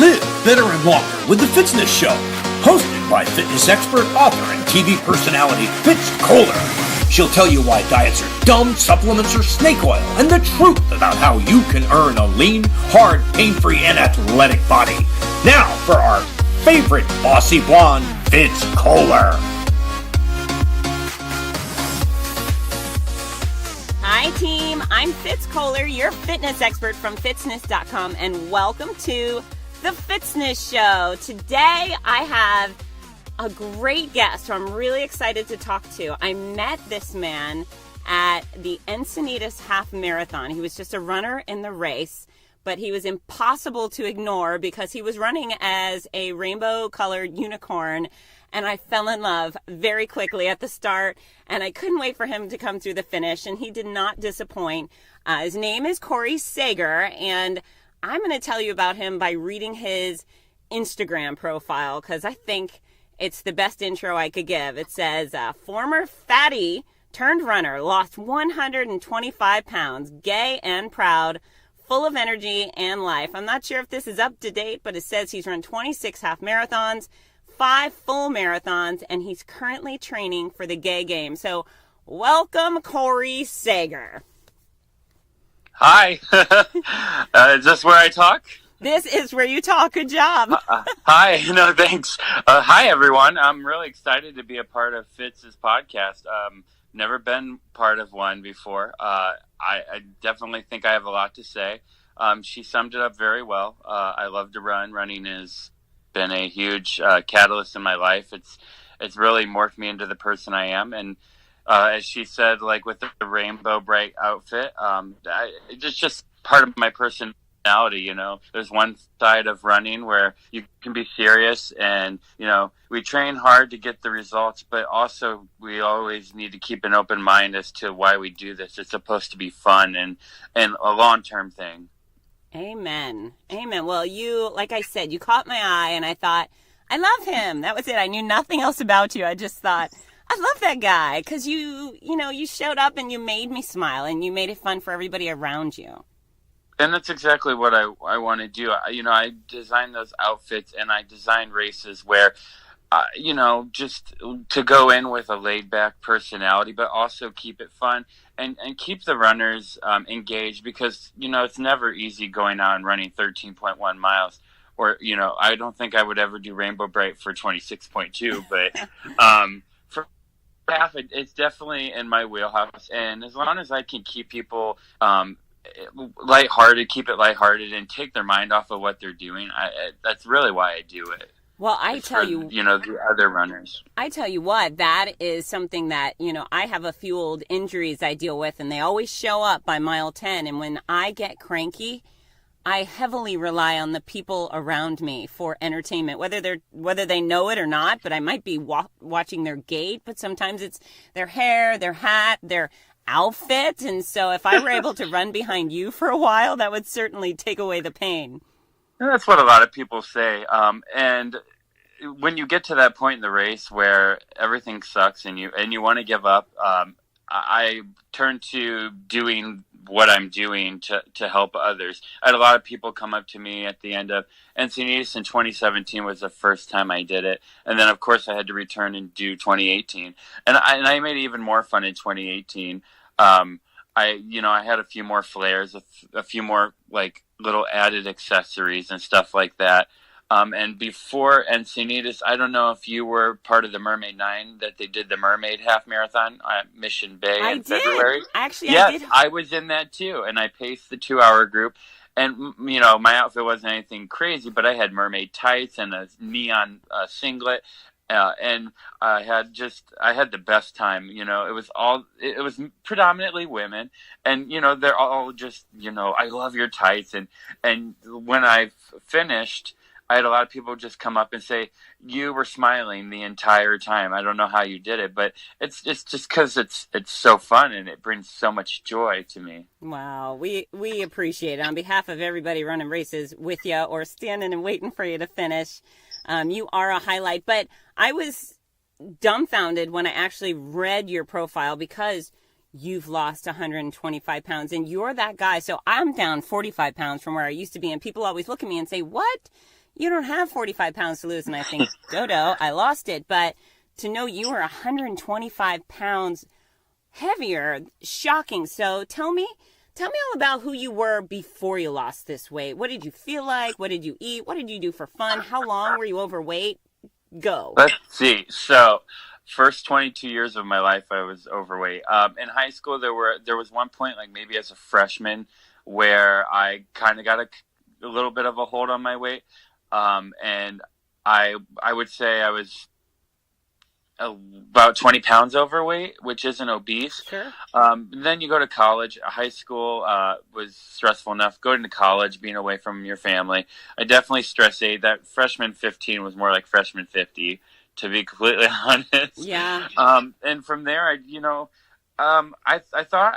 Live better and longer with the Fitzness Show, hosted by fitness expert, author, and TV personality Fitz Koehler. She'll tell you why diets are dumb, supplements are snake oil, and the truth about how you can earn a lean, hard, pain-free, and athletic body. Now for our favorite bossy blonde, Fitz Koehler. Hi team, I'm Fitz Koehler, your fitness expert from Fitzness.com, and welcome to the Fitzness Show. Today I have a great guest who I'm really excited to talk to. I met this man at the M.S.E.S. half marathon. He was just a runner in the race, but he was impossible to ignore because he was running as a rainbow-colored unicorn, and I fell in love very quickly at the start, and I couldn't wait for him to come through the finish, and he did not disappoint. His name is Cory Sager, and I'm going to tell you about him by reading his Instagram profile, because I think it's the best intro I could give. It says, former fatty turned runner, lost 125 pounds, gay and proud, full of energy and life. I'm not sure if this is up to date, but it says he's run 26 half marathons, 5 full marathons, and he's currently training for the gay game. So welcome, Cory Sager. Hi. Is this where I talk? This is where you talk. Good job. Hi. No, thanks. Hi, everyone. I'm really excited to be a part of Fitz's podcast. Never been part of one before. I definitely think I have a lot to say. She summed it up very well. I love to run. Running has been a huge catalyst in my life. It's really morphed me into the person I am. And as she said, like with the rainbow bright outfit, it's just part of my personality. You know, there's one side of running where you can be serious and, you know, we train hard to get the results, but also we always need to keep an open mind as to why we do this. It's supposed to be fun and a long-term thing. Amen. Amen. Well, you, like I said, you caught my eye and I thought, I love him. That was it. I knew nothing else about you. I just thought, I love that guy because you showed up and you made me smile and you made it fun for everybody around you. And that's exactly what I want to do. I design those outfits and I design races where, just to go in with a laid-back personality, but also keep it fun and keep the runners engaged because, it's never easy going out and running 13.1 miles. Or, I don't think I would ever do Rainbow Bright for 26.2, but for half, it's definitely in my wheelhouse. And as long as I can keep people lighthearted, keep it lighthearted, and take their mind off of what they're doing, that's really why I do it. Well, the other runners. I tell you what, that is something that, I have a few old injuries I deal with, and they always show up by mile 10. And when I get cranky, I heavily rely on the people around me for entertainment, whether they know it or not, but I might be watching their gait, but sometimes it's their hair, their hat, their outfit. And so if I were able to run behind you for a while, that would certainly take away the pain. And that's what a lot of people say. And when you get to that point in the race where everything sucks and you want to give up, I turn to doing what I'm doing to help others. I had a lot of people come up to me at the end of M.S.E.S. in 2017 was the first time I did it. And then, of course, I had to return and do 2018. And I made it even more fun in 2018. I had a few more flares, a few more, like, little added accessories and stuff like that. And before M.S.E.S., I don't know if you were part of the Mermaid 9 that they did the Mermaid Half Marathon at Mission Bay in February. Actually, yes, I did. I was in that too, and I paced the 2-hour group. And, my outfit wasn't anything crazy, but I had mermaid tights and a neon singlet. And I had the best time. It was predominantly women, and they're all just I love your tights. And when I finished, I had a lot of people just come up and say, you were smiling the entire time. I don't know how you did it, but it's just because it's so fun and it brings so much joy to me. Wow, we appreciate it. On behalf of everybody running races with you or standing and waiting for you to finish, you are a highlight. But I was dumbfounded when I actually read your profile because you've lost 125 pounds and you're that guy. So I'm down 45 pounds from where I used to be. And people always look at me and say, what? you don't have 45 pounds to lose. And I think, Dodo, I lost it. But to know you were 125 pounds heavier, shocking. So tell me all about who you were before you lost this weight. What did you feel like? What did you eat? What did you do for fun? How long were you overweight? Go. Let's see. So, first 22 years of my life, I was overweight. In high school, there was one point, like maybe as a freshman, where I kind of got a little bit of a hold on my weight, and I would say I was about 20 pounds overweight, which isn't obese. Sure. Then you go to college. High school was stressful enough. Going to college, being away from your family, I definitely stress ate. That freshman 15 was more like freshman 50, to be completely honest. Yeah. And from there, I thought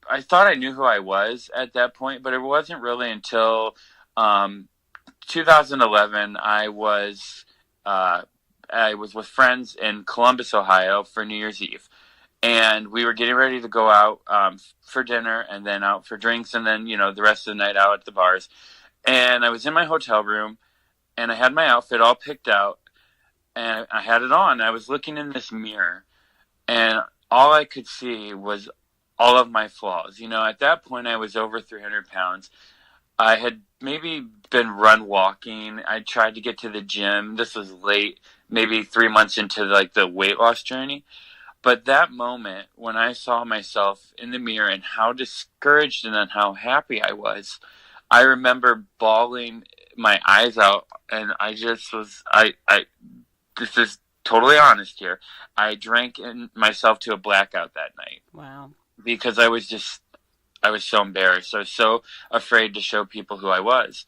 I thought I knew who I was at that point, but it wasn't really until 2011 I was with friends in Columbus, Ohio for New Year's Eve. And we were getting ready to go out for dinner and then out for drinks and then, the rest of the night out at the bars. And I was in my hotel room and I had my outfit all picked out and I had it on. I was looking in this mirror and all I could see was all of my flaws. At that point I was over 300 pounds. I had maybe been walking. I tried to get to the gym. This was late, maybe 3 months into the weight loss journey. But that moment when I saw myself in the mirror and how discouraged and then how happy I was, I remember bawling my eyes out. And I just was, this is totally honest here. I drank myself to a blackout that night. Wow. Because I was so embarrassed. I was so afraid to show people who I was.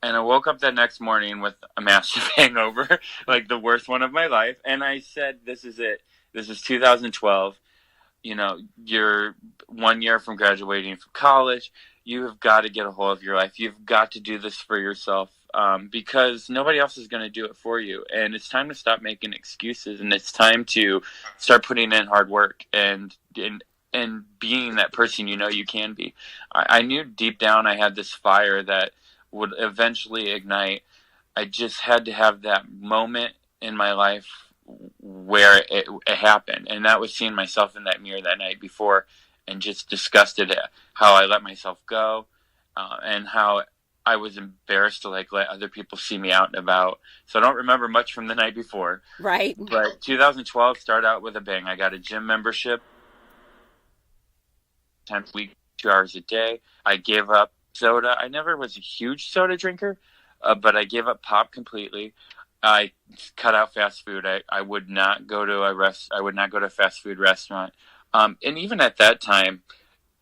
And I woke up that next morning with a massive hangover, like the worst one of my life. And I said, this is it. This is 2012. You're 1 year from graduating from college. You have got to get a hold of your life. You've got to do this for yourself because nobody else is going to do it for you. And it's time to stop making excuses. And it's time to start putting in hard work and being that person you can be. I knew deep down I had this fire that would eventually ignite. I just had to have that moment in my life where it happened. And that was seeing myself in that mirror that night before and just disgusted at how I let myself go and how I was embarrassed to let other people see me out and about. So I don't remember much from the night before. Right. But 2012 started out with a bang. I got a gym membership. Times a week, 2 hours a day. I gave up soda. I never was a huge soda drinker, but I gave up pop completely. I cut out fast food. I would not go to I would not go to a fast food restaurant. And even at that time,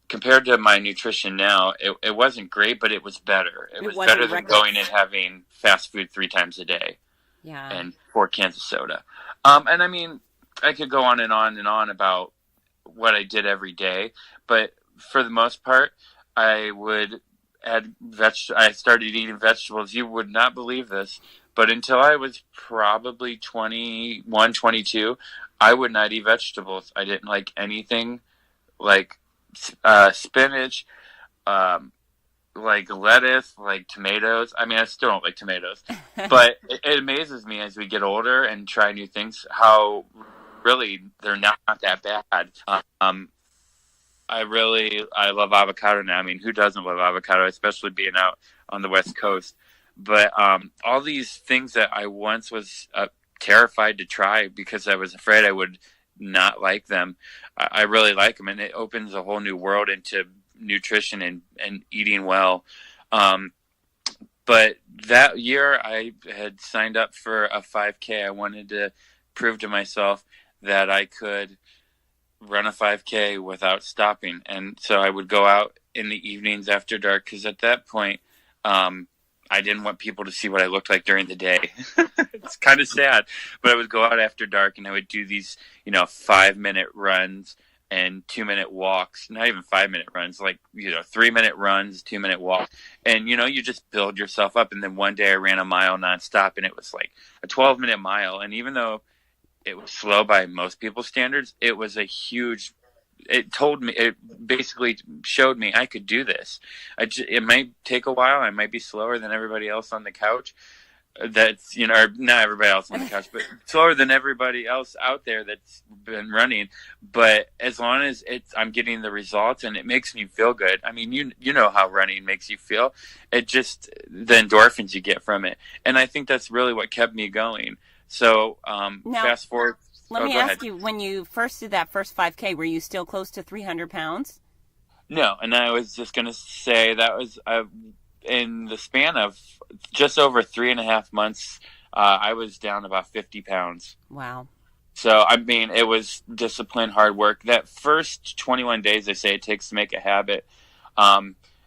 compared to my nutrition now, it wasn't great, but it was better. It was better than going and having fast food 3 times a day. Yeah. And 4 cans of soda. And I mean, I could go on and on and on about what I did every day, but for the most part, I would add I started eating vegetables. You would not believe this, but until I was probably 21, 22, I would not eat vegetables. I didn't like anything like spinach, like lettuce, like tomatoes. I mean, I still don't like tomatoes, but it amazes me as we get older and try new things how really they're not that bad. I love avocado now. I mean, who doesn't love avocado, especially being out on the West Coast? But all these things that I once was terrified to try because I was afraid I would not like them, I really like them, and it opens a whole new world into nutrition and eating well. But that year I had signed up for a 5K. I wanted to prove to myself that I could run a 5K without stopping. And so I would go out in the evenings after dark because at that point, I didn't want people to see what I looked like during the day. It's kind of sad, but I would go out after dark and I would do these, 5-minute runs and 2-minute walks, not even 5-minute runs, like, 3-minute runs, 2-minute walk. And, you just build yourself up. And then one day I ran a mile nonstop and it was like a 12-minute mile. And even though it was slow by most people's standards, it was a huge it basically showed me I could do this. It might take a while. I might be slower than everybody else on the couch. That's, or not everybody else on the couch, but slower than everybody else out there that's been running. But as long as I'm getting the results and it makes me feel good. I mean, you know how running makes you feel. It just, the endorphins you get from it. And I think that's really what kept me going. So, now, fast forward. Let me ask you, when you first did that first 5K, were you still close to 300 pounds? No. And I was just going to say that was, in the span of just over 3.5 months, I was down about 50 pounds. Wow. So, I mean, it was discipline, hard work. That first 21 days, they say it takes to make a habit.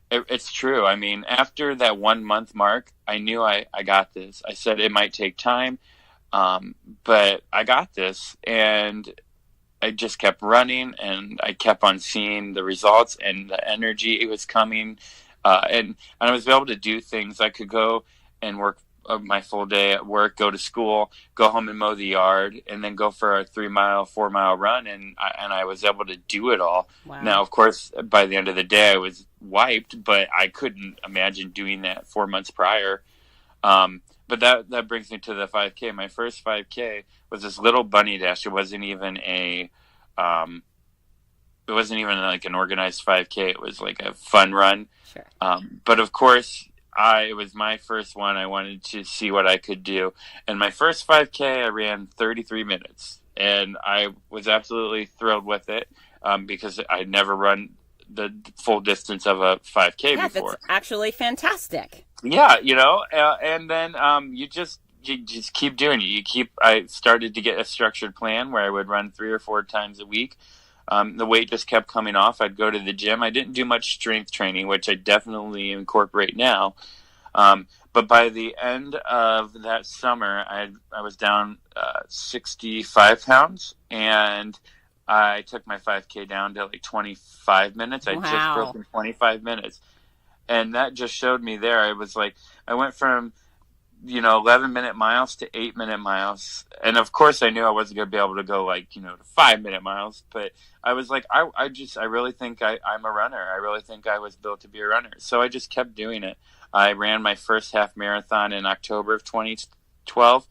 It's true. I mean, after that 1 month mark, I knew I got this. I said it might take time, but I got this. And I just kept running, and I kept on seeing the results and the energy. It was coming. And I was able to do things. I could go and work my full day at work, go to school, go home and mow the yard, and then go for a 3-mile, 4-mile run. And I was able to do it all. Wow. Now, of course, by the end of the day, I was wiped, but I couldn't imagine doing that 4 months prior. But that brings me to the 5K. My first 5K was this little bunny dash. It wasn't even like an organized 5K. It was like a fun run. Sure. But of course, it was my first one. I wanted to see what I could do. And my first 5K, I ran 33 minutes. And I was absolutely thrilled with it because I'd never run the full distance of a 5K before. That's actually fantastic. Yeah, and then you just keep doing it. I started to get a structured plan where I would run 3 or 4 times a week. The weight just kept coming off. I'd go to the gym. I didn't do much strength training, which I definitely incorporate now. But by the end of that summer, I was down 65 pounds, and I took my 5K down to like 25 minutes. I just broke 25 minutes. And that just showed me there. I was like, I went from 11-minute miles to 8-minute miles. And of course I knew I wasn't going to be able to go to 5-minute miles, but I was like, I really think I'm a runner. I really think I was built to be a runner. So I just kept doing it. I ran my first half marathon in October of 2012.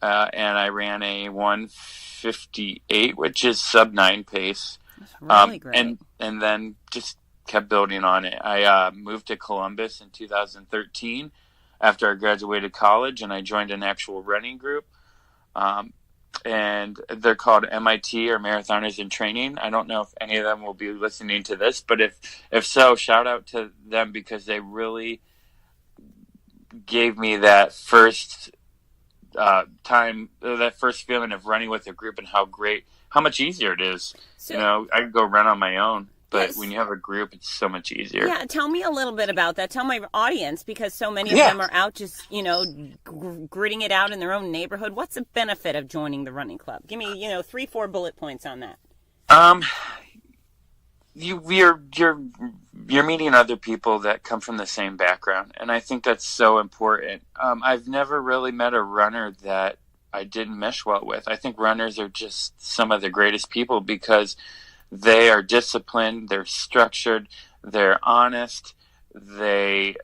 And I ran a 1:58, which is sub-9 pace. That's really great. And then just kept building on it. I moved to Columbus in 2013 after I graduated college, and I joined an actual running group. And they're called MIT, or Marathoners in Training. I don't know if any of them will be listening to this, but if so, shout out to them, because they really gave me that first that first feeling of running with a group, and how much easier it is. So, I could go run on my own. But when you have a group, it's so much easier. Yeah, tell me a little bit about that. Tell my audience, because so many of them are out just, gritting it out in their own neighborhood. What's the benefit of joining the running club? Give me, 3-4 bullet points on that. You're meeting other people that come from the same background, and I think that's so important. I've never really met a runner that I didn't mesh well with. I think runners are just some of the greatest people, because they are disciplined, they're structured, they're honest, they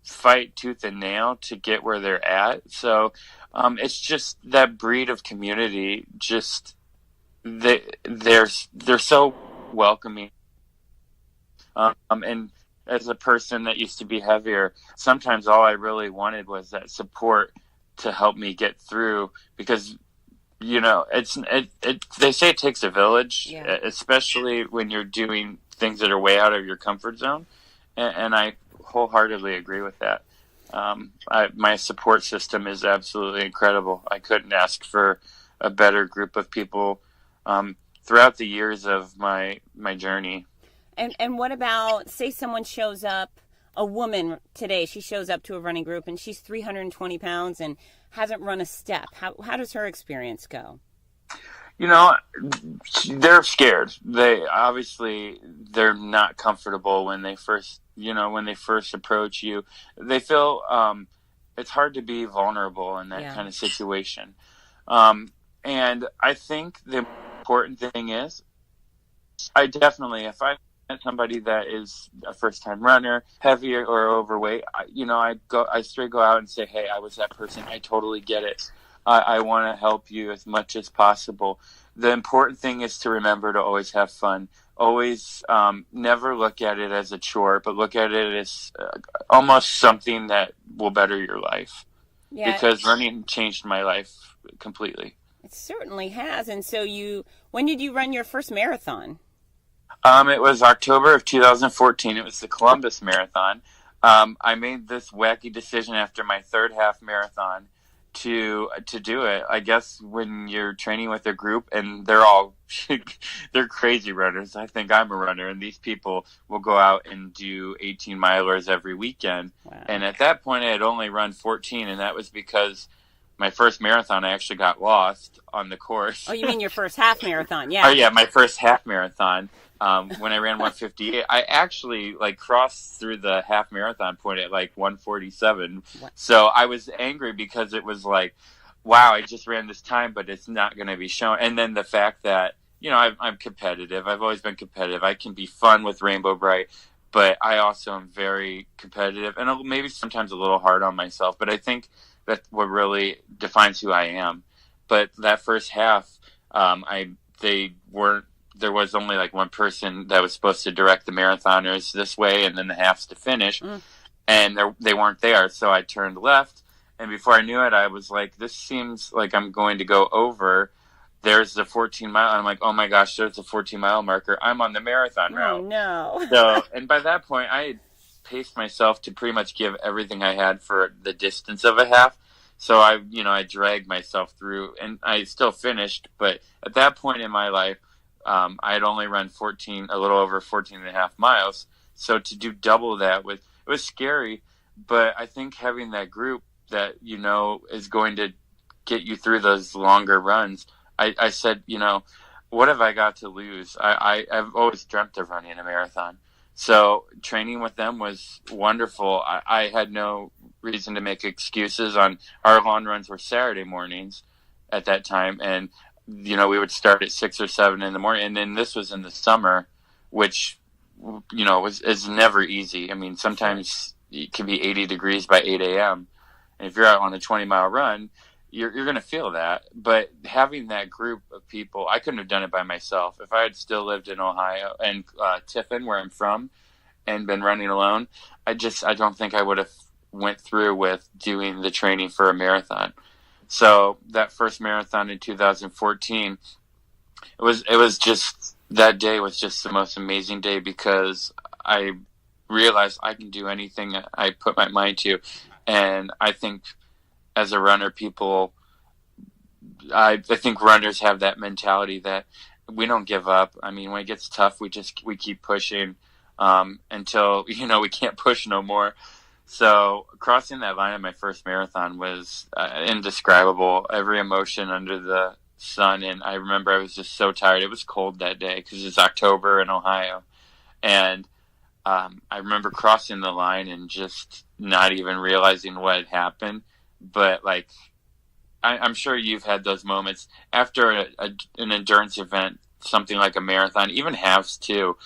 fight tooth and nail to get where they're at. So it's just that breed of community. Just they're so welcoming. And as a person that used to be heavier, sometimes all I really wanted was that support to help me get through, because they say it takes a village, especially when you're doing things that are way out of your comfort zone. And I wholehearthoutly agree with that. My support system is absolutely incredible. I couldn't ask for a better group of people throughout the years of my journey. And what about, say someone shows up, a woman today, she shows up to a running group and she's 320 pounds and hasn't run a step. How does her experience go? They're scared. They're not comfortable when they first approach you. They feel it's hard to be vulnerable in that kind of situation. And I think the important thing is I definitely, if I met somebody that is a first-time runner, heavy or overweight, I straight go out and say, hey, I was that person. I totally get it. I want to help you as much as possible. The important thing is to remember to always have fun. Always never look at it as a chore, but look at it as almost something that will better your life. Yeah. Because running changed my life completely. It certainly has. And so when did you run your first marathon? It was October of 2014. It was the Columbus Marathon. I made this wacky decision after my third half marathon to do it. I guess when you're training with a group and they're crazy runners. I think I'm a runner, and these people will go out and do 18 milers every weekend. Wow. And at that point I had only run 14, and that was because my first marathon I actually got lost on the course. Oh, you mean your first half marathon? Yeah. Oh yeah, my first half marathon. When I ran 158, I actually crossed through the half marathon point at 147. What? So I was angry because it was wow, I just ran this time, but it's not going to be shown. And then the fact that, I'm competitive. I've always been competitive. I can be fun with Rainbow Bright, but I also am very competitive and maybe sometimes a little hard on myself. But I think that's what really defines who I am. But that first half, there was only one person that was supposed to direct the marathoners this way and then the halves to finish. And they weren't there. So I turned left. And before I knew it, I was like, this seems like I'm going to go over. There's the 14 mile. I'm like, oh my gosh, there's a 14 mile marker. I'm on the marathon route. Oh no. So, and by that point I had paced myself to pretty much give everything I had for the distance of a half. So I dragged myself through and I still finished. But at that point in my life, I had only run a little over 14 and a half miles. So to do double that it was scary, but I think having that group that, is going to get you through those longer runs, I said, what have I got to lose? I've always dreamt of running a marathon. So training with them was wonderful. I had no reason to make excuses. Our long runs were Saturday mornings at that time. And we would start at 6 or 7 in the morning, and then this was in the summer, which is never easy. I mean, sometimes it can be 80 degrees by 8 a.m. and if you're out on a 20-mile run, you're going to feel that. But having that group of people, I couldn't have done it by myself. If I had still lived in Ohio and Tiffin, where I'm from, and been running alone, I don't think I would have went through with doing the training for a marathon. So that first marathon in 2014, it was just, that day was just the most amazing day because I realized I can do anything I put my mind to. And I think as a runner, I think runners have that mentality that we don't give up. I mean, when it gets tough, we keep pushing until, we can't push no more. So crossing that line at my first marathon was indescribable. Every emotion under the sun. And I remember I was just so tired. It was cold that day because it's October in Ohio. And I remember crossing the line and just not even realizing what had happened. But I'm sure you've had those moments after an endurance event, something like a marathon, even halves too.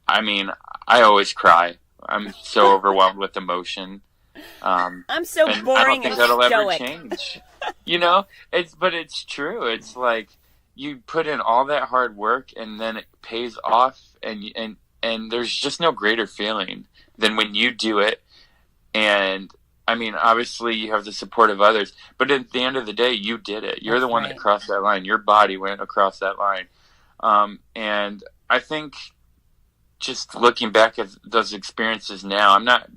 I mean, I always cry. I'm so overwhelmed with emotion. I'm so boring and stoic. I don't think that'll ever change. But it's true. It's like you put in all that hard work and then it pays off, and there's just no greater feeling than when you do it. And I mean, obviously you have the support of others, but at the end of the day, you did it. You're the one that crossed that line. Your body went across that line. And I think just looking back at those experiences now, I'm not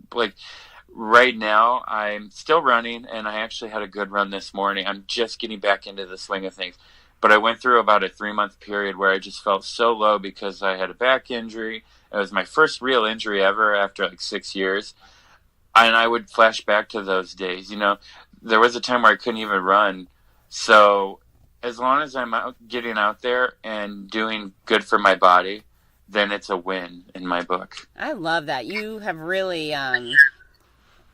right now I'm still running, and I actually had a good run this morning. I'm just getting back into the swing of things, but I went through about a 3-month period where I just felt so low because I had a back injury. It was my first real injury ever after 6 years. And I would flash back to those days. There was a time where I couldn't even run. So as long as I'm getting out there and doing good for my body, then it's a win in my book. I love that. You have really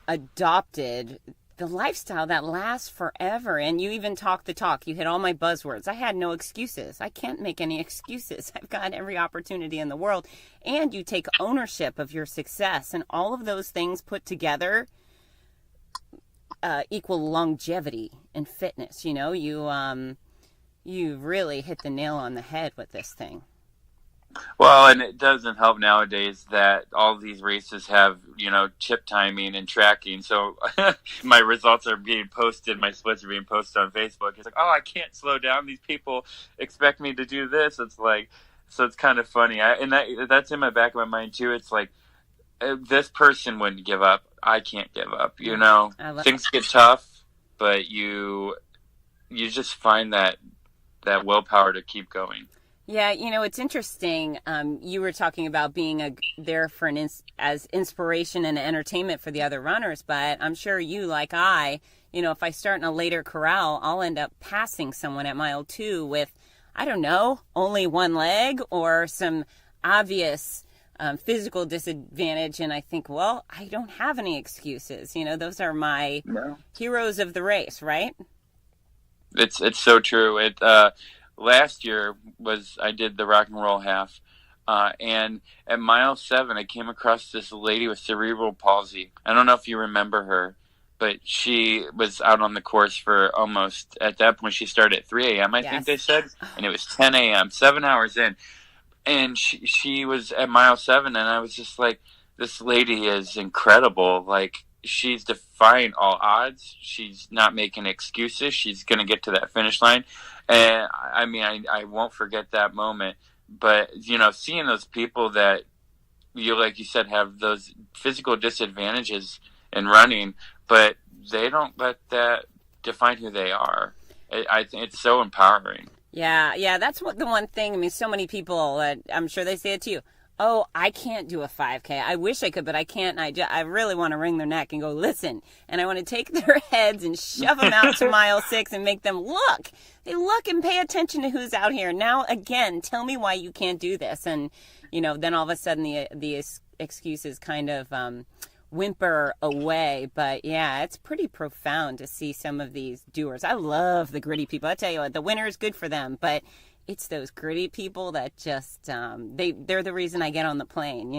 adopted the lifestyle that lasts forever. And you even talk the talk. You hit all my buzzwords. I had no excuses. I can't make any excuses. I've got every opportunity in the world. And you take ownership of your success, and all of those things put together equal longevity in fitness. You know, you really hit the nail on the head with this thing. Well, and it doesn't help nowadays that all these races have, chip timing and tracking. So my results are being posted, my splits are being posted on Facebook. It's like, oh, I can't slow down. These people expect me to do this. It's like, so it's kind of funny. And that's in my back of my mind too. It's like, this person wouldn't give up. I can't give up. Things get tough, but you just find that willpower to keep going. Yeah, it's interesting. You were talking about being there for as inspiration and entertainment for the other runners, but I'm sure you, like I, if I start in a later corral, I'll end up passing someone at mile 2 with, I don't know, only one leg or some obvious physical disadvantage, and I think, well, I don't have any excuses. Those are my heroes of the race, right? It's so true. Last year I did the rock and roll half, and at mile 7, I came across this lady with cerebral palsy. I don't know if you remember her, but she was out on the course for almost, at that point, she started at 3 a.m., I think they said, and it was 10 a.m., 7 hours in. And she was at mile 7, and I was just like, this lady is incredible. Like, she's defying all odds. She's not making excuses. She's going to get to that finish line. And I mean, I won't forget that moment. But, seeing those people that like you said, have those physical disadvantages in running, but they don't let that define who they are. I think it's so empowering. Yeah, that's the one thing. I mean, so many people, I'm sure they say it to you. Oh, I can't do a 5K. I wish I could, but I can't. I really want to wring their neck and go, listen. And I want to take their heads and shove them out to mile 6 and make them look. They look and pay attention to who's out here. Now, again, tell me why you can't do this. And, then all of a sudden the excuses kind of whimper away. But, yeah, it's pretty profound to see some of these doers. I love the gritty people. I tell you what, the winner is good for them, but it's those gritty people that just, they're the reason I get on the plane,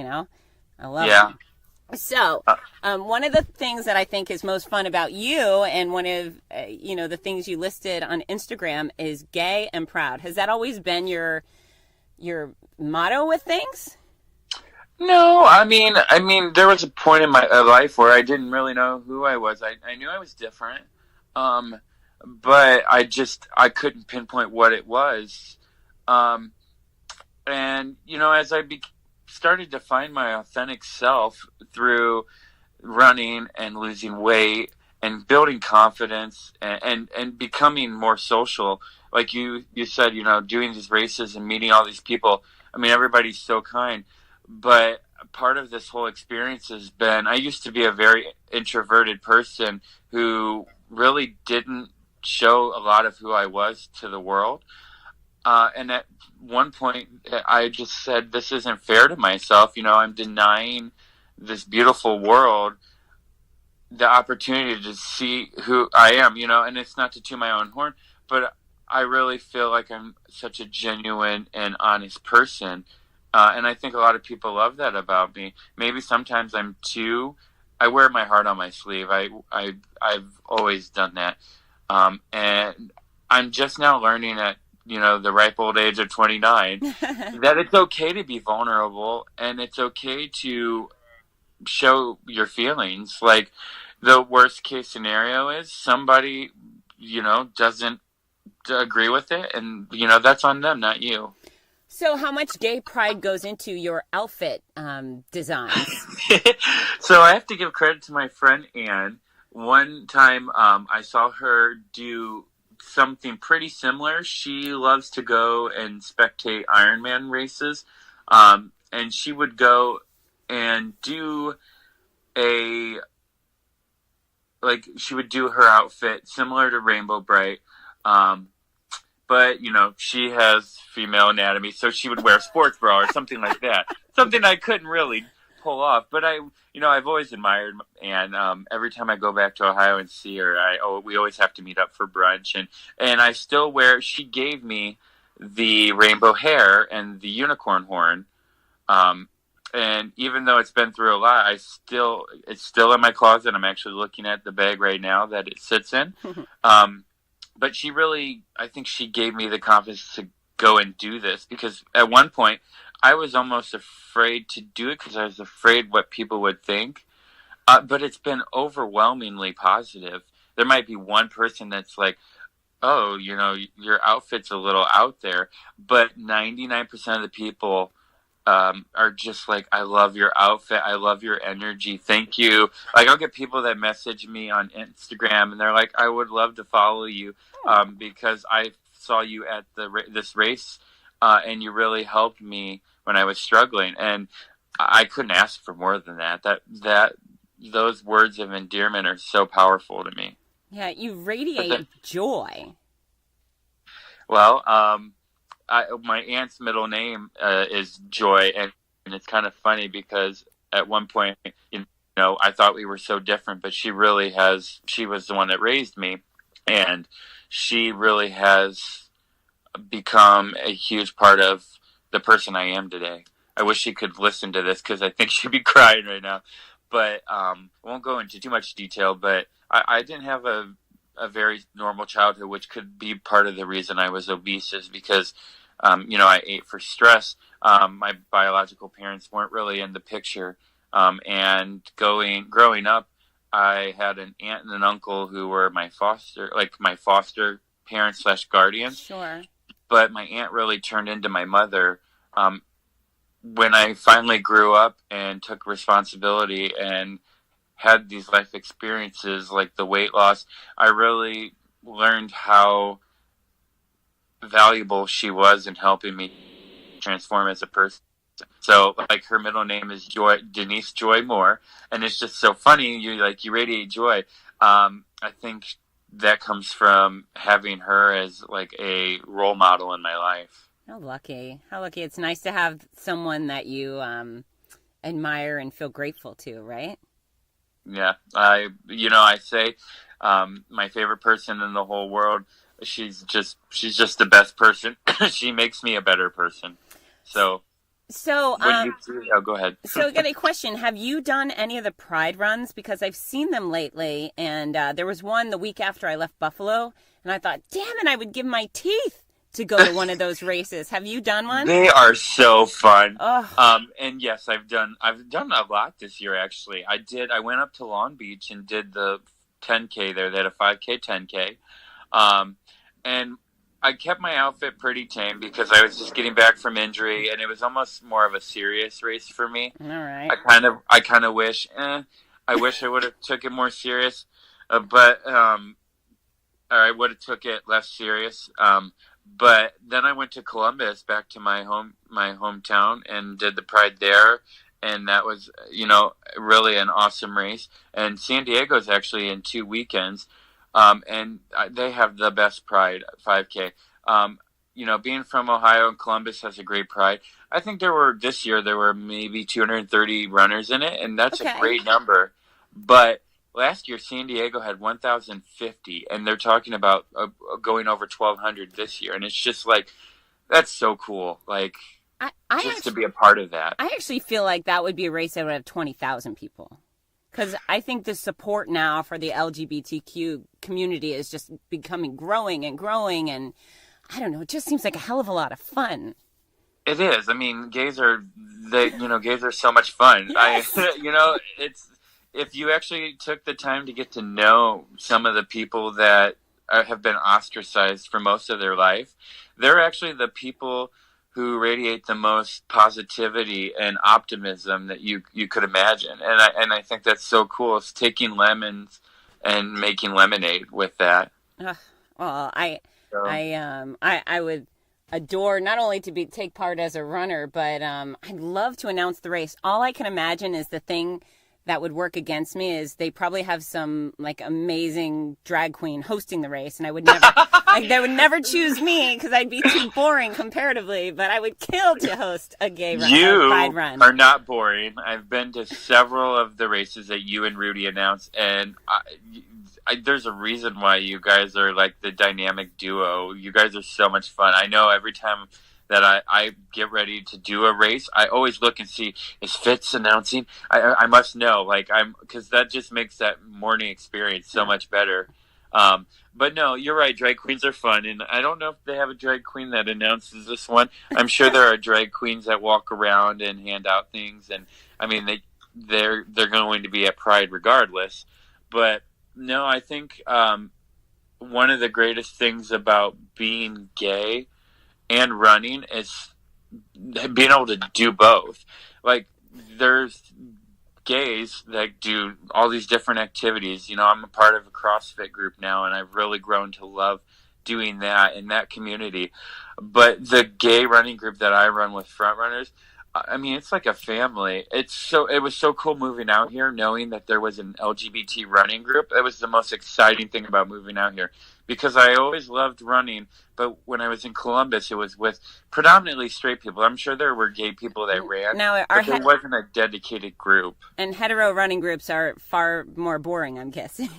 I love them. So, one of the things that I think is most fun about you, and one of, the things you listed on Instagram, is gay and proud. Has that always been your motto with things? No, I mean, there was a point in my life where I didn't really know who I was. I knew I was different, but I couldn't pinpoint what it was. And, as I started to find my authentic self through running and losing weight and building confidence and becoming more social, like you said, doing these races and meeting all these people. I mean, everybody's so kind, but part of this whole experience has been, I used to be a very introverted person who really didn't show a lot of who I was to the world. And at one point, I just said, this isn't fair to myself. I'm denying this beautiful world the opportunity to see who I am, and it's not to toot my own horn, but I really feel like I'm such a genuine and honest person. And I think a lot of people love that about me. Maybe sometimes I wear my heart on my sleeve. I've always done that. And I'm just now learning at, the ripe old age of 29, that it's okay to be vulnerable and it's okay to show your feelings. Like, the worst case scenario is somebody, doesn't agree with it, and, that's on them, not you. So how much gay pride goes into your outfit designs? So I have to give credit to my friend Anne. One time I saw her do something pretty similar. She loves to go and spectate Ironman races, and she would go and do she would do her outfit similar to Rainbow Bright, but she has female anatomy, so she would wear a sports bra or something like that. Something I couldn't really pull off. But I've always admired Anne. Every time I go back to Ohio and see her, we always have to meet up for brunch. And I still she gave me the rainbow hair and the unicorn horn. And even though it's been through a lot, it's still in my closet. I'm actually looking at the bag right now that it sits in. But I think she gave me the confidence to go and do this, because at one point I was almost afraid to do it because I was afraid what people would think. But it's been overwhelmingly positive. There might be one person that's like, oh, your outfit's a little out there. But 99% of the people are just like, I love your outfit. I love your energy. Thank you. Like, I'll get people that message me on Instagram and they're like, I would love to follow you because I saw you at this race and you really helped me when I was struggling. And I couldn't ask for more than that. Those words of endearment are so powerful to me. Yeah, you radiate joy. Well, my aunt's middle name is Joy, and it's kind of funny because at one point, I thought we were so different, but she was the one that raised me, and she really has become a huge part of the person I am today. I wish she could listen to this because I think she'd be crying right now, but I won't go into too much detail, but I didn't have a very normal childhood, which could be part of the reason I was obese, is because I ate for stress. My biological parents weren't really in the picture. And growing up, I had an aunt and an uncle who were my foster parents / guardians. Sure. But my aunt really turned into my mother. When I finally grew up and took responsibility and had these life experiences like the weight loss, I really learned how valuable she was in helping me transform as a person. So, like, her middle name is Denise Joy Moore, and it's just so funny. You radiate joy. I think that comes from having her as like a role model in my life. How lucky! It's nice to have someone that you admire and feel grateful to, right? Yeah, I say my favorite person in the whole world. She's just the best person. She makes me a better person. So go ahead. So I got a question. Have you done any of the Pride runs? Because I've seen them lately, and there was one the week after I left Buffalo, and I thought, damn it, I would give my teeth to go to one of those races. Have you done one? They are so fun. Oh. And yes, I've done a lot this year, actually. I went up to Long Beach and did the 10K there. They had a 5K, 10K. And I kept my outfit pretty tame because I was just getting back from injury, and it was almost more of a serious race for me. All right. I kind of wish I would have took it more serious, but or I would have took it less serious. But then I went to Columbus, back to my hometown, and did the Pride there, and that was really an awesome race. And San Diego's actually in 2 weekends. And they have the best Pride 5K. Being from Ohio, and Columbus has a great Pride. I think this year there were maybe 230 runners in it, and that's a great number. But last year, San Diego had 1,050, and they're talking about going over 1,200 this year. And it's just like, that's so cool. Like, to be a part of that. I actually feel like that would be a race that would have 20,000 people. Because I think the support now for the LGBTQ community is just growing, and I don't know, it just seems like a hell of a lot of fun. It is. I mean, gays are so much fun. Yes. If you actually took the time to get to know some of the people that have been ostracized for most of their life, they're actually the people who radiate the most positivity and optimism that you could imagine. And I think that's so cool. It's taking lemons and making lemonade with that. Well, I would adore not only to take part as a runner, but I'd love to announce the race. All I can imagine is the thing that would work against me is they probably have some like amazing drag queen hosting the race, and I would never like they would never choose me because I'd be too boring comparatively. But I would kill to host a gay pride run. You are not boring. I've been to several of the races that you and Rudy announced, and there's a reason why you guys are like the dynamic duo. You guys are so much fun. I know every time that I get ready to do a race, I always look and see, is Fitz announcing? I must know, because that just makes that morning experience so much better. But no, you're right. Drag queens are fun, and I don't know if they have a drag queen that announces this one. I'm sure there are drag queens that walk around and hand out things, and I mean they're going to be at Pride regardless. But no, I think one of the greatest things about being gay and running is being able to do both. Like, there's gays that do all these different activities. You know, I'm a part of a CrossFit group now, and I've really grown to love doing that in that community. But the gay running group that I run with front runners, I mean, it's like a family. It was so cool moving out here, knowing that there was an LGBT running group. It was the most exciting thing about moving out here, because I always loved running. But when I was in Columbus, it was with predominantly straight people. I'm sure there were gay people that ran, but there wasn't a dedicated group. And hetero running groups are far more boring, I'm guessing.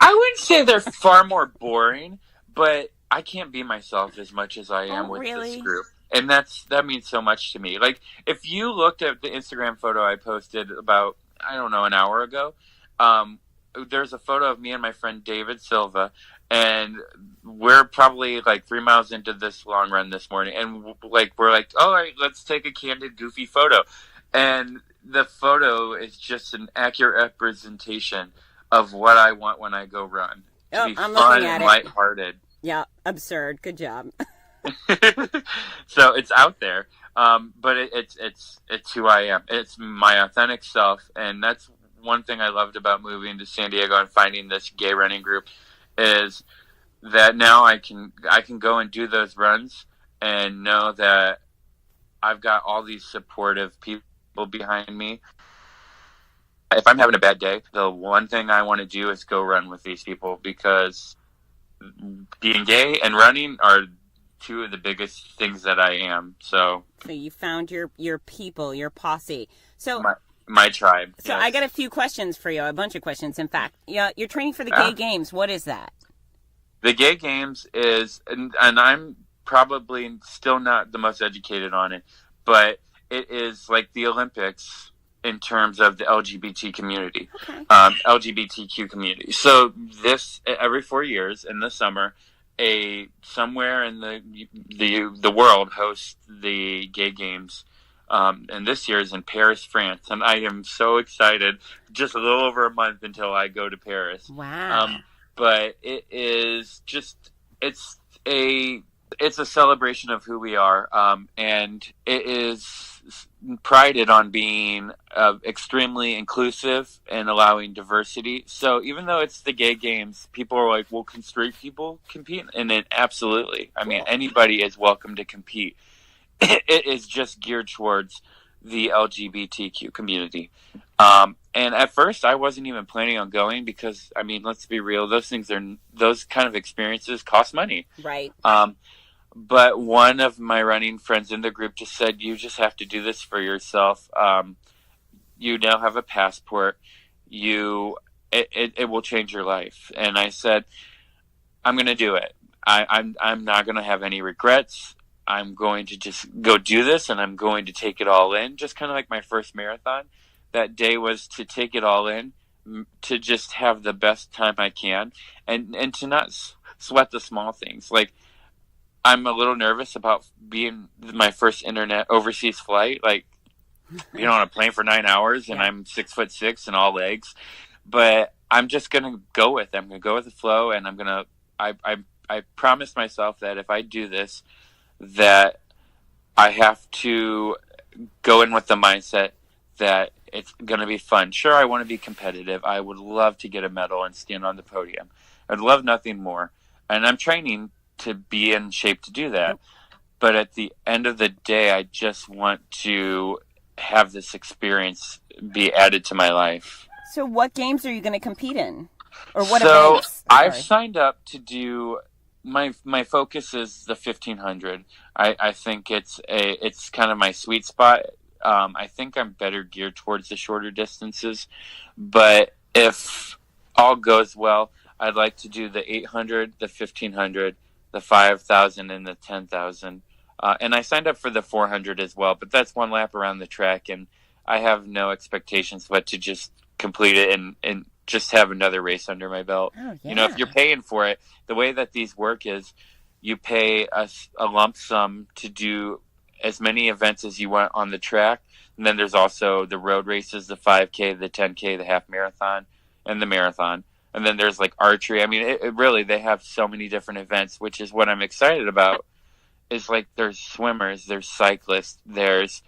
I wouldn't say they're far more boring, but I can't be myself as much as I am with this group. And that means so much to me. Like, if you looked at the Instagram photo I posted about, I don't know, an hour ago, there's a photo of me and my friend David Silva, and we're probably like 3 miles into this long run this morning, and we're like, all right, let's take a candid, goofy photo. And the photo is just an accurate representation of what I want when I go run. To be fun and lighthearted. Yeah, absurd. Good job. So it's out there, but it's who I am. It's my authentic self, and that's one thing I loved about moving to San Diego and finding this gay running group, is that now I can go and do those runs and know that I've got all these supportive people behind me. If I'm having a bad day, the one thing I want to do is go run with these people, because being gay and running are two of the biggest things that I am. So you found your people, your posse. So my tribe. So yes. I got a few questions for you, a bunch of questions, in fact. Yeah, you're training for the Gay Games. What is that? The Gay Games is, and I'm probably still not the most educated on it, but it is like the Olympics in terms of the LGBT community, LGBTQ community. So this, every 4 years in the summer, somewhere in the world hosts the Gay Games, and this year is in Paris, France, and I am so excited. Just a little over a month until I go to Paris. Wow! But it is just it's a celebration of who we are, and it is prided on being extremely inclusive and allowing diversity. So even though it's the Gay Games, people are like, well, can straight people compete? And then absolutely. I mean, anybody is welcome to compete. It is just geared towards the LGBTQ community. And at first I wasn't even planning on going, because, I mean, let's be real, those kind of experiences cost money. Right. But one of my running friends in the group just said, you just have to do this for yourself. You now have a passport. It will change your life. And I said, I'm going to do it. I'm not going to have any regrets. I'm going to just go do this, and I'm going to take it all in. Just kind of like my first marathon. That day was to take it all in, to just have the best time I can, and to not sweat the small things. Like, I'm a little nervous about being my first overseas flight, like, you know, on a plane for 9 hours, and I'm 6'6" and all legs. But I'm just gonna go with it. I'm gonna go with the flow, and I promised myself that if I do this, that I have to go in with the mindset that it's gonna be fun. Sure, I want to be competitive. I would love to get a medal and stand on the podium. I'd love nothing more, and I'm training to be in shape to do that. But at the end of the day, I just want to have this experience be added to my life. So what games are you going to compete in? Or what so events? I've signed up to do my focus is the 1500. I think it's kind of my sweet spot. I think I'm better geared towards the shorter distances, but if all goes well, I'd like to do the 800, the 1500, the 5,000, and the 10,000. And I signed up for the 400 as well, but that's one lap around the track, and I have no expectations but to just complete it and just have another race under my belt. Oh, yeah. You know, if you're paying for it, the way that these work is you pay a lump sum to do as many events as you want on the track. And then there's also the road races, the 5K, the 10K, the half marathon, and the marathon. And then there's like archery. I mean, it really, they have so many different events, which is what I'm excited about. Is like there's swimmers, there's cyclists, there's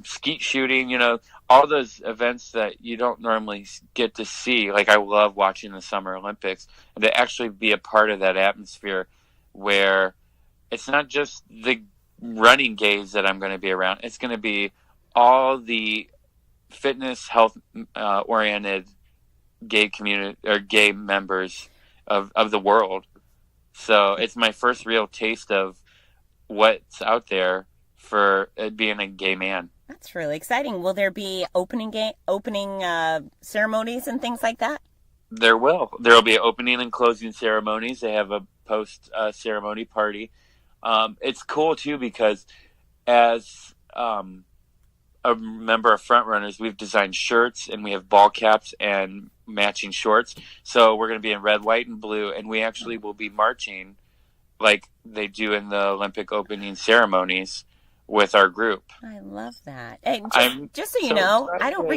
skeet shooting, you know, all those events that you don't normally get to see. Like I love watching the Summer Olympics, and to actually be a part of that atmosphere where it's not just the running gays that I'm going to be around. It's going to be all the fitness, health oriented gay community or gay members of the world. So it's my first real taste of what's out there for being a gay man. That's really exciting. Will there be opening ceremonies and things like that? There will. There will be opening and closing ceremonies. They have a post ceremony party. It's cool too because as a member of Front Runners, we've designed shirts and we have ball caps and matching shorts. So we're going to be in red, white, and blue, and we actually will be marching like they do in the Olympic opening ceremonies with our group. I love that. Hey, just so you know, I don't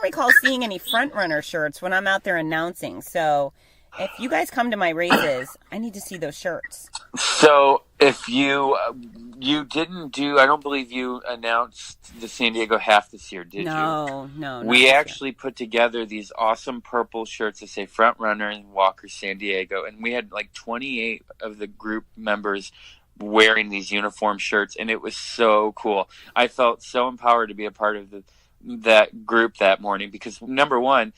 recall seeing any Front Runner shirts when I'm out there announcing. So if you guys come to my races, I need to see those shirts. So if you didn't do, I don't believe you announced the San Diego half this year, did you? No. We actually put together these awesome purple shirts that say Front Runner and Walker San Diego, and we had like 28 of the group members wearing these uniform shirts, and it was so cool. I felt so empowered to be a part of that group that morning because, number one,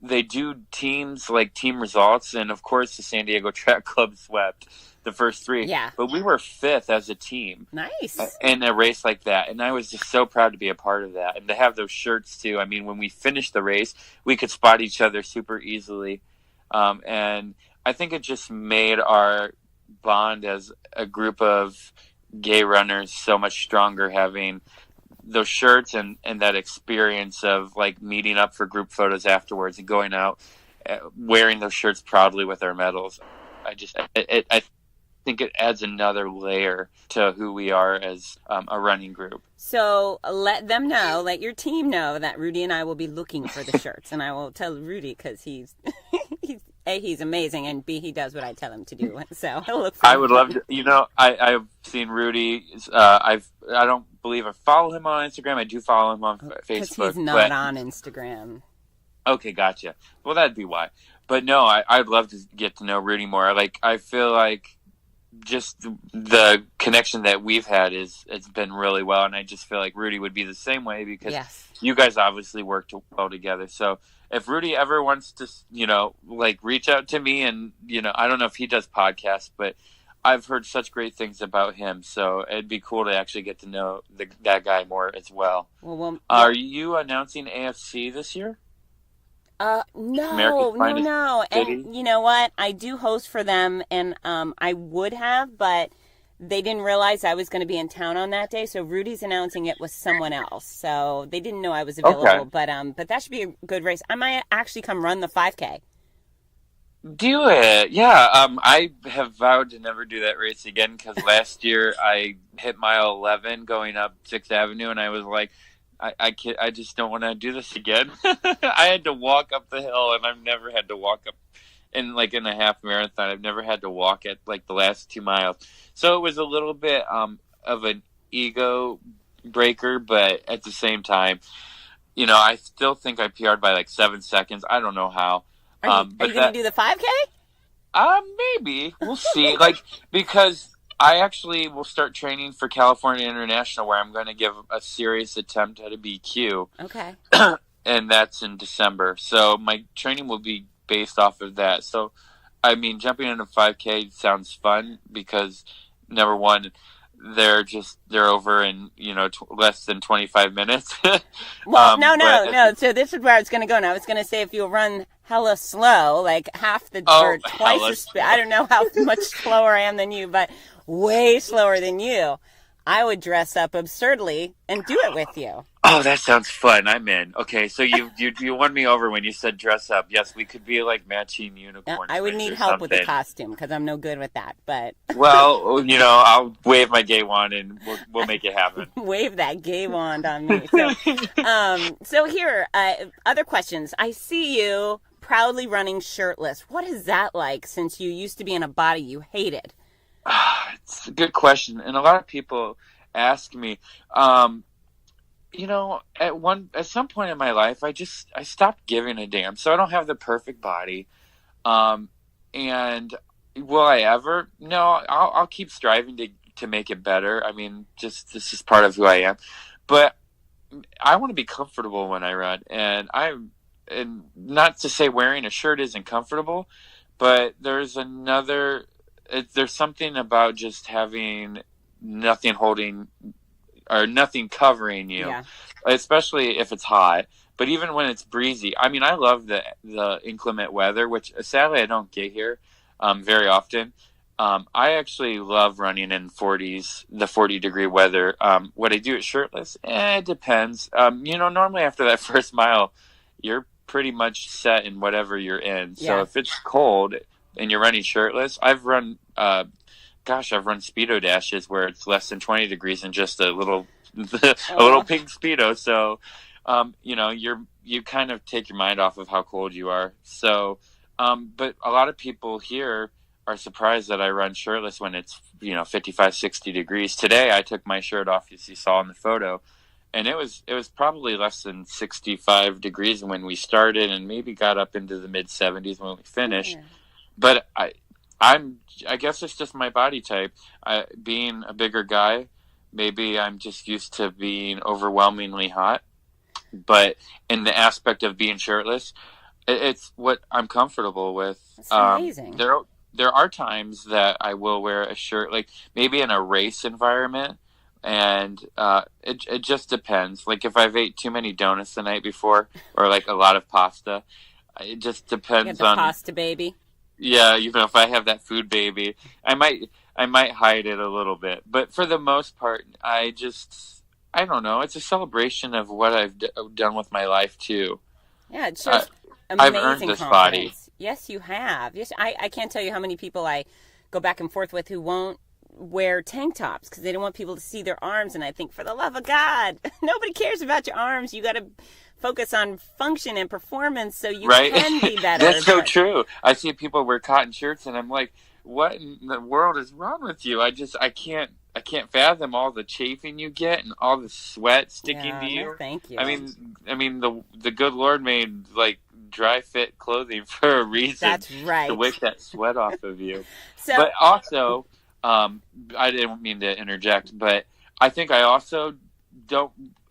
they do teams, like team results, and of course the San Diego Track Club swept the first three. Yeah. But we were fifth as a team. Nice. In a race like that, and I was just so proud to be a part of that, and to have those shirts too. I mean, when we finished the race, we could spot each other super easily, and I think it just made our bond as a group of gay runners so much stronger, having those shirts and that experience of like meeting up for group photos afterwards and going out wearing those shirts proudly with our medals. I think it adds another layer to who we are as a running group. So let your team know that Rudy and I will be looking for the shirts, and I will tell Rudy because he's A, he's amazing, and B, he does what I tell him to do. So he'll look for I would love to, you know, I've seen Rudy. I don't believe I follow him on Instagram. I do follow him on Facebook. Because he's not on Instagram. Okay, gotcha. Well, that'd be why. But no, I'd love to get to know Rudy more. Like, I feel like just the connection that we've had it's been really well, and I just feel like Rudy would be the same way because you guys obviously worked well together. So if Rudy ever wants to, you know, like reach out to me, and, you know, I don't know if he does podcasts, but I've heard such great things about him. So it'd be cool to actually get to know that guy more as well. Are you announcing AFC this year? No. And you know what? I do host for them, and I would have, but they didn't realize I was going to be in town on that day. So Rudy's announcing it with someone else. So they didn't know I was available. Okay. But that should be a good race. I might actually come run the 5K. Do it. Yeah. I have vowed to never do that race again because last year I hit mile 11 going up 6th Avenue, and I was like, I just don't want to do this again. I had to walk up the hill, and I've never had to walk up in a half marathon. I've never had to walk at like the last 2 miles. So it was a little bit of an ego breaker, but at the same time, you know, I still think I PR'd by like 7 seconds. I don't know how. Are you going to do the 5K? Maybe. We'll see. Like, because I actually will start training for California International, where I'm going to give a serious attempt at a BQ. Okay. And that's in December. So my training will be based off of that. So, I mean, jumping into 5K sounds fun because, number one, they're over in, less than 25 minutes. Well, no. So this is where I was going to go. And I was going to say, if you run hella slow, like half the, or twice the speed, I don't know how much slower I am than you, but way slower than you, I would dress up absurdly and do it with you. Oh, that sounds fun. I'm in. Okay, so you won me over when you said dress up. Yes, we could be like matching unicorns. I would need help with the costume because I'm no good with that. But well, I'll wave my gay wand and we'll make it happen. Wave that gay wand on me. So here, other questions. I see you proudly running shirtless. What is that like since you used to be in a body you hated? It's a good question, and a lot of people ask me. At some point in my life, I stopped giving a damn. So I don't have the perfect body. And will I ever? No, I'll keep striving to make it better. I mean, this is part of who I am. But I want to be comfortable when I run. And not to say wearing a shirt isn't comfortable, but there's something about just having nothing holding or nothing covering you, especially if it's hot. But even when it's breezy, I mean, I love the inclement weather, which sadly I don't get here very often. I actually love running in the 40-degree weather. Would I do it shirtless? It depends. Normally after that first mile, you're pretty much set in whatever you're in. So if it's cold and you're running shirtless, I've run Speedo dashes where it's less than 20 degrees and just a little pink Speedo. So, you kind of take your mind off of how cold you are. So, but a lot of people here are surprised that I run shirtless when it's, 55, 60 degrees. Today, I took my shirt off, as you saw in the photo, and it was probably less than 65 degrees when we started and maybe got up into the mid 70s when we finished. But I guess it's just my body type. Being a bigger guy, maybe I'm just used to being overwhelmingly hot. But in the aspect of being shirtless, it's what I'm comfortable with. That's amazing. There are times that I will wear a shirt, like maybe in a race environment, and it just depends. Like if I've ate too many donuts the night before, or like a lot of pasta, it just depends on pasta baby. Yeah, if I have that food baby, I might hide it a little bit. But for the most part, I don't know. It's a celebration of what I've done with my life too. Yeah, it's just amazing. I've earned this body. Yes, you have. Yes, I can't tell you how many people I go back and forth with who won't wear tank tops because they don't want people to see their arms. And I think, for the love of God, nobody cares about your arms. You got to focus on function and performance so you can be better. That's so true. I see people wear cotton shirts and I'm like, what in the world is wrong with you? I can't fathom all the chafing you get and all the sweat sticking to you. Thank you. I mean the good Lord made like dry fit clothing for a reason. That's right. To wipe that sweat off of you. But also, I didn't mean to interject, but I think I also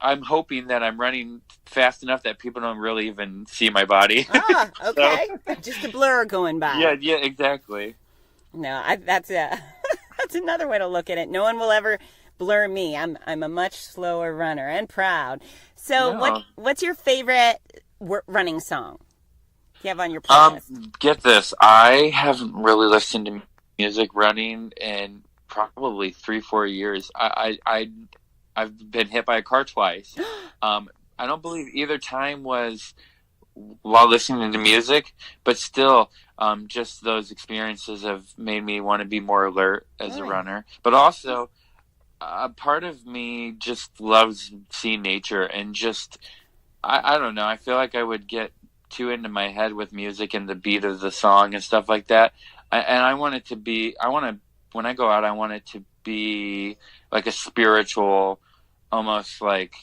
I'm hoping that I'm running fast enough that people don't really even see my body. Okay. So, just a blur going by. Yeah, exactly. No, that's another way to look at it. No one will ever blur me. I'm a much slower runner and proud. So what's your favorite running song you have on your playlist? Get this. I haven't really listened to music running in probably 3-4 years. I've been hit by a car twice. I don't believe either time was while listening to music, but still, just those experiences have made me want to be more alert as a runner. But also, a part of me just loves seeing nature and just, I don't know, I feel like I would get too into my head with music and the beat of the song and stuff like that. And I want it to be, when I go out, I want it to be like a spiritual, almost like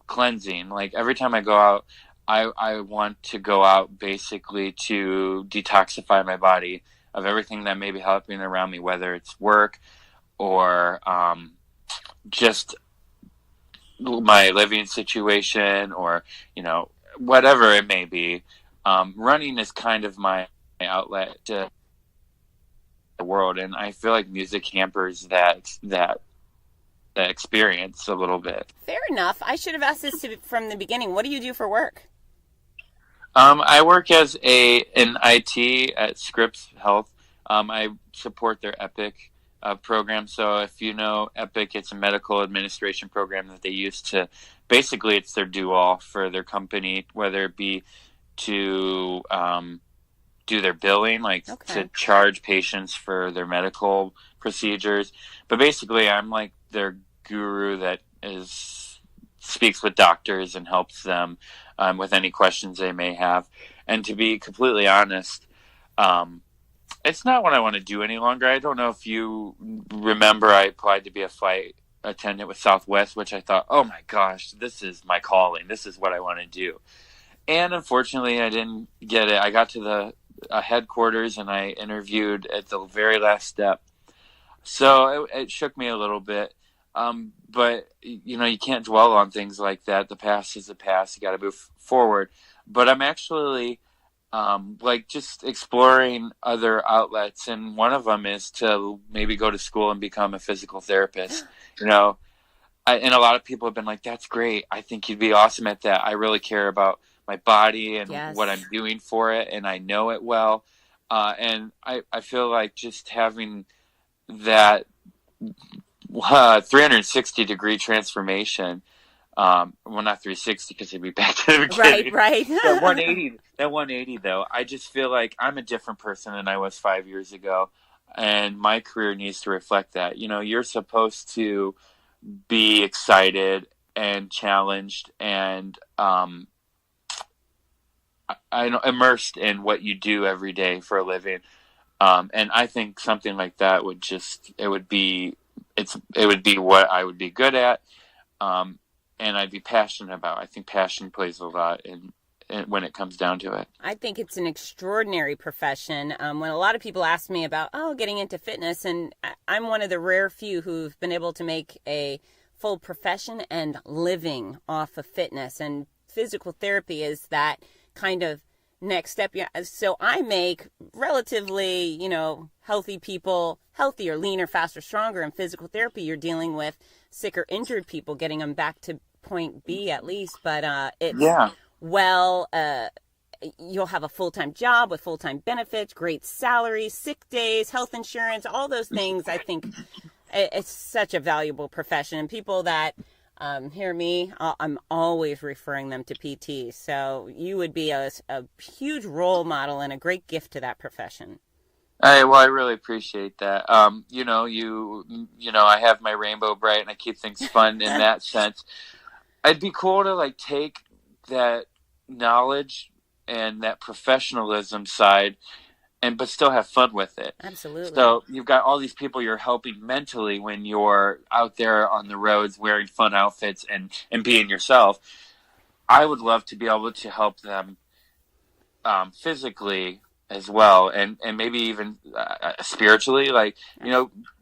cleansing. Like every time I go out, I want to go out basically to detoxify my body of everything that may be happening around me, whether it's work, or just my living situation, or whatever it may be. Running is kind of my outlet to the world, and I feel like music hampers that experience a little bit. Fair enough. I should have asked this from the beginning. What do you do for work? I work as in IT at Scripps Health. I support their Epic program. So if you know Epic, it's a medical administration program that they use to, basically it's their do-all for their company, whether it be to do their billing, like to charge patients for their medical procedures. But basically I'm like their guru that speaks with doctors and helps them with any questions they may have. And to be completely honest, it's not what I want to do any longer. I don't know if you remember, I applied to be a flight attendant with Southwest, which I thought, oh my gosh, this is my calling. This is what I want to do. And unfortunately, I didn't get it. I got to the headquarters and I interviewed at the very last step. So it shook me a little bit. But you can't dwell on things like that. The past is the past. You got to move forward. But I'm actually just exploring other outlets, and one of them is to maybe go to school and become a physical therapist. And a lot of people have been like, "That's great. I think you'd be awesome at that." I really care about my body and what I'm doing for it, and I know it well. And I feel like just having that 360-degree transformation. Well, not 360 because it'd be back to the beginning. Right. That 180 though, I just feel like I'm a different person than I was 5 years ago, and my career needs to reflect that. You're supposed to be excited and challenged and immersed in what you do every day for a living. And I think something like that would be what I would be good at, and I'd be passionate about. I think passion plays a lot in when it comes down to it. I think it's an extraordinary profession. When a lot of people ask me about, getting into fitness, and I'm one of the rare few who've been able to make a full profession and living off of fitness, and physical therapy is that kind of next step. Yeah. So I make relatively, healthy people healthier, leaner, faster, stronger. In physical therapy, you're dealing with sicker, injured people, getting them back to point B at least. But you'll have a full-time job with full-time benefits, great salary, sick days, health insurance, all those things. I think it's such a valuable profession. And people that hear me, I'm always referring them to PT. So you would be a huge role model and a great gift to that profession. I really appreciate that. I have my rainbow bright and I keep things fun in that sense. It'd be cool to take that knowledge and that professionalism side but still have fun with it. Absolutely. So you've got all these people you're helping mentally when you're out there on the roads wearing fun outfits and being yourself. I would love to be able to help them physically as well, and maybe even spiritually.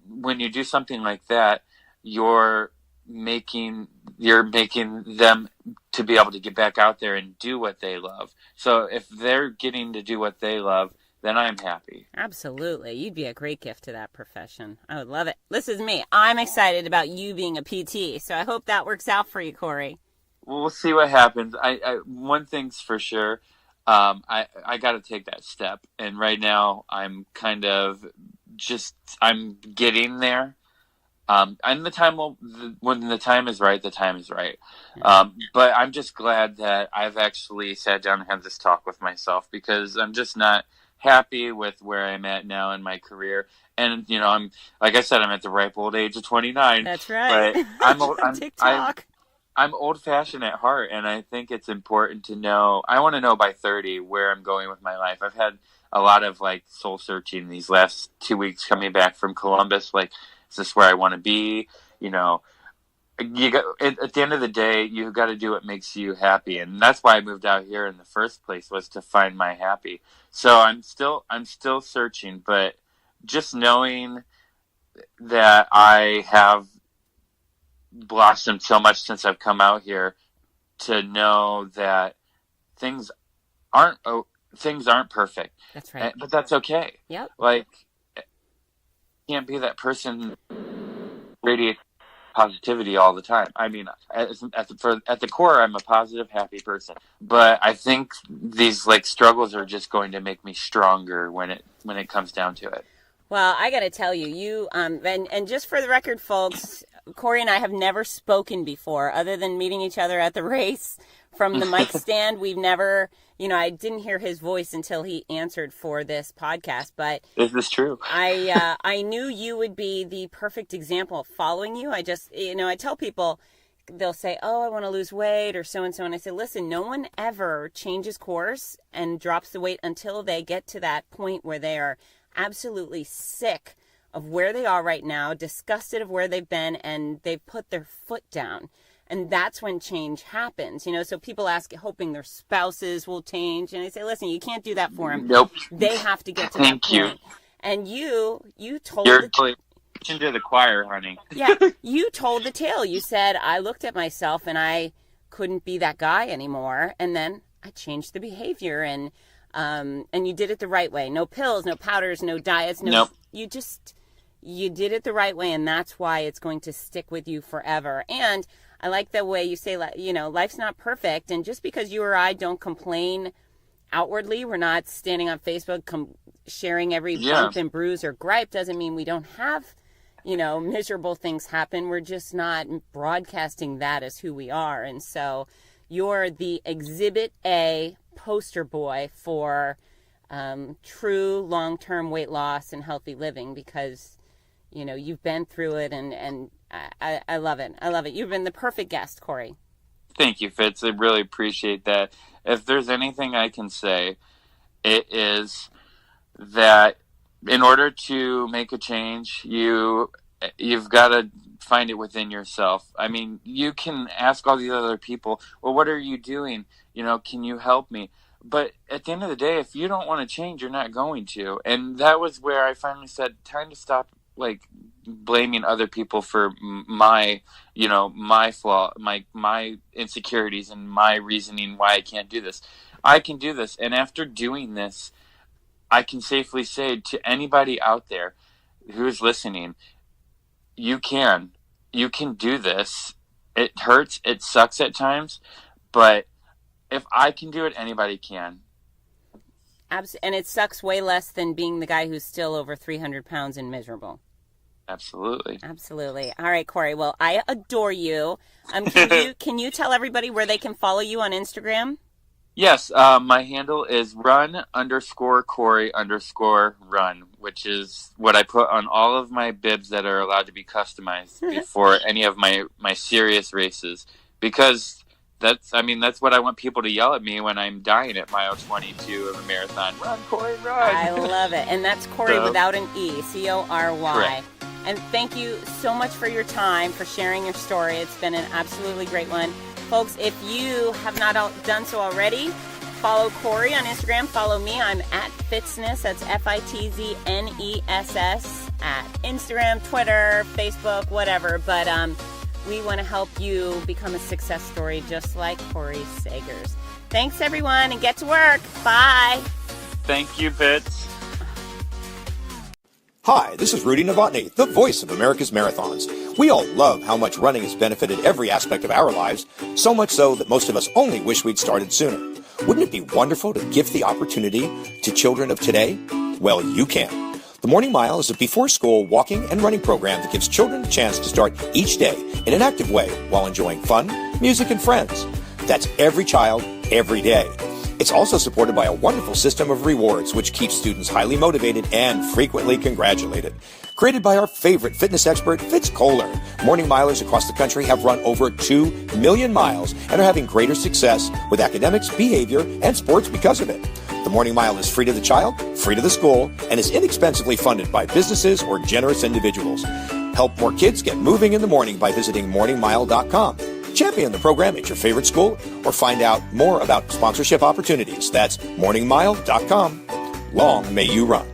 When you do something like that, you're making them to be able to get back out there and do what they love. So if they're getting to do what they love, then I'm happy. Absolutely. You'd be a great gift to that profession. I would love it. This is me. I'm excited about you being a PT, so I hope that works out for you, Cory. Well, we'll see what happens. One thing's for sure, I got to take that step. And right now I'm kind of I'm getting there. And when the time is right, the time is right. But I'm just glad that I've actually sat down and had this talk with myself, because I'm just not happy with where I'm at now in my career. And, I'm, like I said, I'm at the ripe old age of 29. That's right. But I'm old fashioned at heart. And I think it's important to know, I want to know by 30 where I'm going with my life. I've had a lot of soul searching these last 2 weeks coming back from Columbus. Is this where I want to be? You got, at the end of the day, you got to do what makes you happy, and that's why I moved out here in the first place, was to find my happy. So I'm still searching, but just knowing that I have blossomed so much since I've come out here to know that things aren't perfect. That's right. But that's okay. Yep. Like, can't be that person radiate positivity all the time. I mean, at the core, I'm a positive, happy person. But I think these like struggles are just going to make me stronger when it comes down to it. Well, I got to tell you, and just for the record, folks, Cory and I have never spoken before, other than meeting each other at the race from the mic stand. We've never, I didn't hear his voice until he answered for this podcast. But is this true? I knew you would be the perfect example of following you. I just, I tell people, they'll say, "Oh, I want to lose weight," or so and so, and I say, "Listen, no one ever changes course and drops the weight until they get to that point where they are absolutely sick of where they are right now, disgusted of where they've been, and they've put their foot down." And that's when change happens, So people ask, hoping their spouses will change, and I say, "Listen, you can't do that for them. Nope. They have to get to Thank that you. point." And you told You're preaching to the choir, honey. Yeah, you told the tale. You said, "I looked at myself and I couldn't be that guy anymore, and then I changed the behavior, and you did it the right way. No pills, no powders, no diets. Nope. You did it the right way, and that's why it's going to stick with you forever." And I like the way you say, life's not perfect, and just because you or I don't complain outwardly, we're not standing on Facebook sharing every bump and bruise or gripe, doesn't mean we don't have, miserable things happen. We're just not broadcasting that as who we are. And so you're the Exhibit A poster boy for true long-term weight loss and healthy living, because you've been through it, and I love it. I love it. You've been the perfect guest, Cory. Thank you, Fitz. I really appreciate that. If there's anything I can say, it is that in order to make a change, you've got to find it within yourself. I mean, you can ask all these other people, "Well, what are you doing? Can you help me?" But at the end of the day, if you don't want to change, you're not going to. And that was where I finally said, time to stop blaming other people for my flaw, my insecurities, and my reasoning why I can't do this. I can do this. And after doing this, I can safely say to anybody out there who is listening, you can do this. It hurts. It sucks at times, but if I can do it, anybody can. And it sucks way less than being the guy who's still over 300 pounds and miserable. Absolutely. Absolutely. All right, Cory. Well, I adore you. Can you tell everybody where they can follow you on Instagram? Yes. My handle is run_Cory_run, which is what I put on all of my bibs that are allowed to be customized before any of my serious races, because that's what I want people to yell at me when I'm dying at mile 22 of a marathon. "Run, Cory, run!" I love it. And that's Cory without an E, Cory. Correct. And thank you so much for your time, for sharing your story. It's been an absolutely great one. Folks, if you have not done so already, follow Cory on Instagram. Follow me. I'm at Fitzness. That's Fitzness at Instagram, Twitter, Facebook, whatever. But we want to help you become a success story just like Cory Sager's. Thanks, everyone, and get to work. Bye. Thank you, Fitz. Hi, this is Rudy Novotny, the voice of America's Marathons. We all love how much running has benefited every aspect of our lives, so much so that most of us only wish we'd started sooner. Wouldn't it be wonderful to give the opportunity to children of today? Well, you can. The Morning Mile is a before-school walking and running program that gives children a chance to start each day in an active way while enjoying fun, music, and friends. That's every child, every day. It's also supported by a wonderful system of rewards, which keeps students highly motivated and frequently congratulated. Created by our favorite fitness expert, Fitz Koehler, Morning Milers across the country have run over 2 million miles and are having greater success with academics, behavior, and sports because of it. The Morning Mile is free to the child, free to the school, and is inexpensively funded by businesses or generous individuals. Help more kids get moving in the morning by visiting morningmile.com. Champion the program at your favorite school or find out more about sponsorship opportunities. That's morningmile.com. Long may you run.